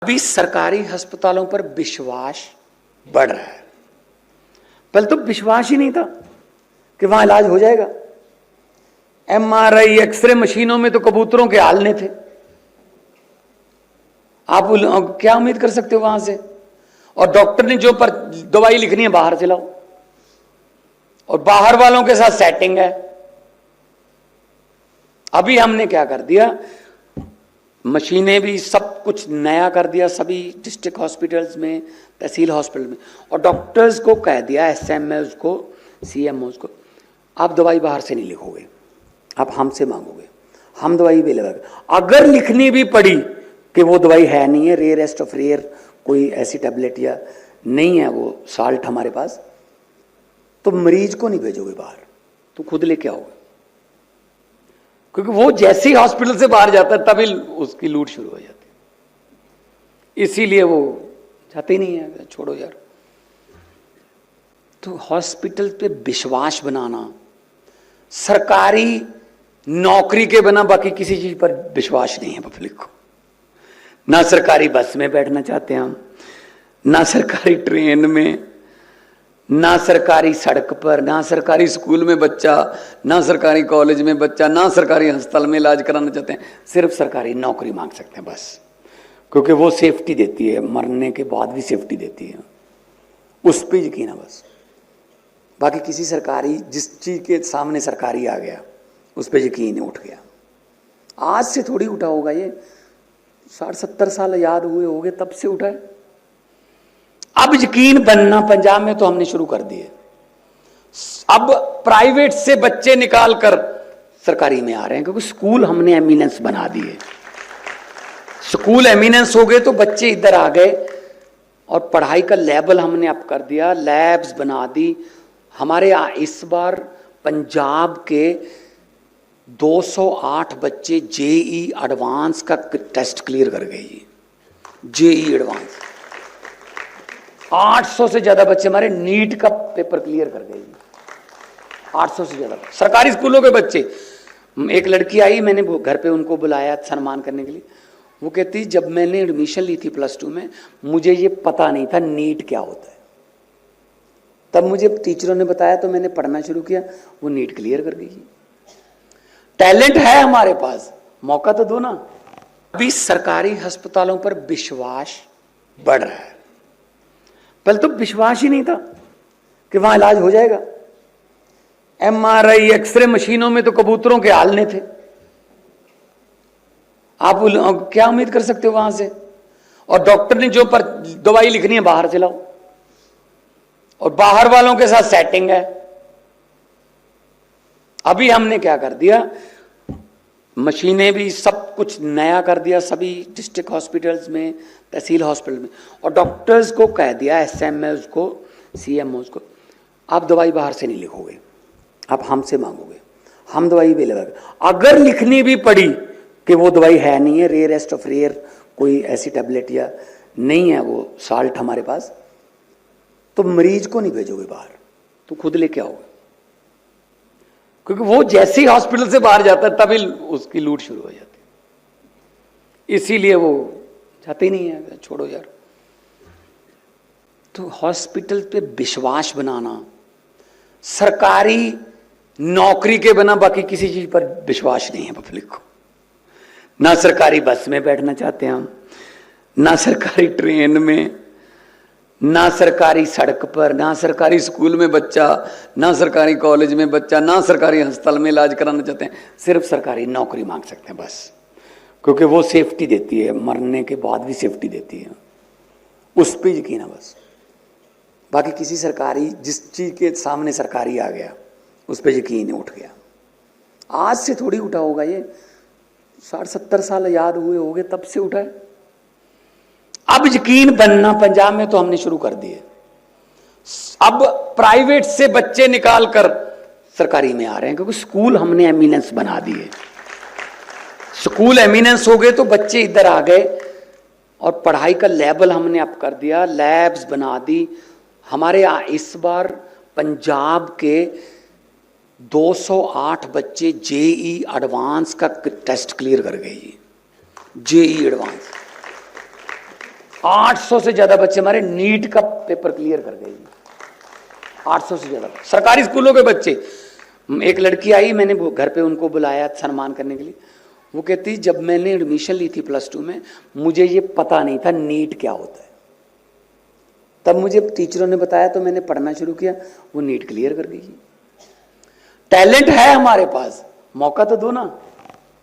अभी सरकारी अस्पतालों पर विश्वास बढ़ रहा है। पहले तो विश्वास ही नहीं था कि वहां इलाज हो जाएगा। एमआरआई एक्सरे मशीनों में तो कबूतरों के आलने थे। आप क्या उम्मीद कर सकते हो वहां से? और डॉक्टर ने जो पर दवाई लिखनी है बाहर से लाओ, और बाहर वालों के साथ सेटिंग है। अभी हमने क्या कर दिया, मशीनें भी सब कुछ नया कर दिया सभी डिस्ट्रिक्ट हॉस्पिटल्स में, तहसील हॉस्पिटल में, और डॉक्टर्स को कह दिया, एसएमएस को, सीएमओस को, आप दवाई बाहर से नहीं लिखोगे, आप हमसे मांगोगे, हम दवाई भी लगाएंगे। अगर लिखनी भी पड़ी कि वो दवाई है नहीं है, रेयरेस्ट ऑफ रेयर कोई ऐसी टैबलेट या नहीं है वो साल्ट हमारे पास, तो मरीज को नहीं भेजोगे बाहर, तो खुद लेके आओगे। क्योंकि वो जैसे ही हॉस्पिटल से बाहर जाता है तभी उसकी लूट शुरू हो जाती है, इसीलिए वो जाते ही नहीं है, छोड़ो यार। तो हॉस्पिटल पे विश्वास बनाना, सरकारी नौकरी के बिना बाकी किसी चीज पर विश्वास नहीं है पब्लिक को। ना सरकारी बस में बैठना चाहते हैं हम, ना सरकारी ट्रेन में, ना सरकारी सड़क पर, ना सरकारी स्कूल में बच्चा, ना सरकारी कॉलेज में बच्चा, ना सरकारी अस्पताल में इलाज कराना चाहते हैं। सिर्फ सरकारी नौकरी मांग सकते हैं बस, क्योंकि वो सेफ्टी देती है, मरने के बाद भी सेफ्टी देती है, उस पर यकीन है बस। बाकी किसी सरकारी, जिस चीज के सामने सरकारी आ गया उस पर यकीन उठ गया। आज से थोड़ी उठा होगा ये, 60-70 साल याद हुए होंगे तब से उठा है। अब यकीन बनना पंजाब में तो हमने शुरू कर दिए। अब प्राइवेट से बच्चे निकाल कर सरकारी में आ रहे हैं, क्योंकि स्कूल हमने एमिनेंस बना दिए। स्कूल एमिनेंस हो गए तो बच्चे इधर आ गए, और पढ़ाई का लेवल हमने अप कर दिया, लैब्स बना दी। हमारे इस बार पंजाब के 208 बच्चे जेई एडवांस का टेस्ट क्लियर कर गए। जेई एडवांस 800 से ज्यादा बच्चे हमारे नीट का पेपर क्लियर कर गए। 800 से ज्यादा सरकारी स्कूलों के बच्चे। एक लड़की आई, मैंने घर पे उनको बुलाया सम्मान करने के लिए। वो कहती, जब मैंने एडमिशन ली थी +2 में, मुझे ये पता नहीं था नीट क्या होता है। तब मुझे टीचरों ने बताया तो मैंने पढ़ना शुरू किया, वो नीट क्लियर कर गई। टैलेंट है हमारे पास, मौका तो दो ना। अभी सरकारी अस्पतालों पर विश्वास बढ़ रहा है। पहले तो विश्वास ही नहीं था कि वहां इलाज हो जाएगा। एमआरआई एक्सरे मशीनों में तो कबूतरों के आलने थे। आप क्या उम्मीद कर सकते हो वहां से? और डॉक्टर ने जो पर दवाई लिखनी है बाहर से लाओ, और बाहर वालों के साथ सेटिंग है। अभी हमने क्या कर दिया, मशीनें भी सब कुछ नया कर दिया सभी डिस्ट्रिक्ट हॉस्पिटल्स में, तहसील हॉस्पिटल में, और डॉक्टर्स को कह दिया, एसएमएस को, सीएमओस को, आप दवाई बाहर से नहीं लिखोगे, आप हमसे मांगोगे, हम दवाई भी लगाएंगे। अगर लिखनी भी पड़ी कि वो दवाई है नहीं है, रेयरेस्ट ऑफ रेयर कोई ऐसी टैबलेट या नहीं है वो साल्ट हमारे पास, तो मरीज को नहीं भेजोगे बाहर, तो खुद लेके आओगे। क्योंकि वो जैसे ही हॉस्पिटल से बाहर जाता है तभी उसकी लूट शुरू हो जाती है, इसीलिए वो जाते ही नहीं है, छोड़ो यार। तो हॉस्पिटल पे विश्वास बनाना, सरकारी नौकरी के बिना बाकी किसी चीज पर विश्वास नहीं है पब्लिक को। ना सरकारी बस में बैठना चाहते हैं हम, ना सरकारी ट्रेन में, ना सरकारी सड़क पर, ना सरकारी स्कूल में बच्चा, ना सरकारी कॉलेज में बच्चा, ना सरकारी अस्पताल में इलाज कराना चाहते हैं। सिर्फ सरकारी नौकरी मांग सकते हैं बस, क्योंकि वो सेफ्टी देती है, मरने के बाद भी सेफ्टी देती है, उस पर यकीन है बस। बाकी किसी सरकारी, जिस चीज के सामने सरकारी आ गया उस पर यकीन उठ गया। आज से थोड़ी उठा होगा ये, 60-70 साल याद हुए होंगे तब से उठा है। अब यकीन बनना पंजाब में तो हमने शुरू कर दिए। अब प्राइवेट से बच्चे निकाल कर सरकारी में आ रहे हैं, क्योंकि स्कूल हमने एमिनेंस बना दिए। स्कूल एमिनेंस हो गए तो बच्चे इधर आ गए, और पढ़ाई का लेवल हमने अप कर दिया, लैब्स बना दी। हमारे इस बार पंजाब के 208 बच्चे जेई एडवांस का टेस्ट क्लियर कर गए। जेई एडवांस 800 से ज्यादा बच्चे हमारे नीट का पेपर क्लियर कर गए। 800 से ज्यादा सरकारी स्कूलों के बच्चे। एक लड़की आई, मैंने घर पे उनको बुलाया सम्मान करने के लिए। वो कहती जब मैंने एडमिशन ली थी +2 में, मुझे ये पता नहीं था नीट क्या होता है। तब मुझे टीचरों ने बताया तो मैंने पढ़ना शुरू किया, वो नीट क्लियर कर गई। टैलेंट है हमारे पास, मौका तो दो ना।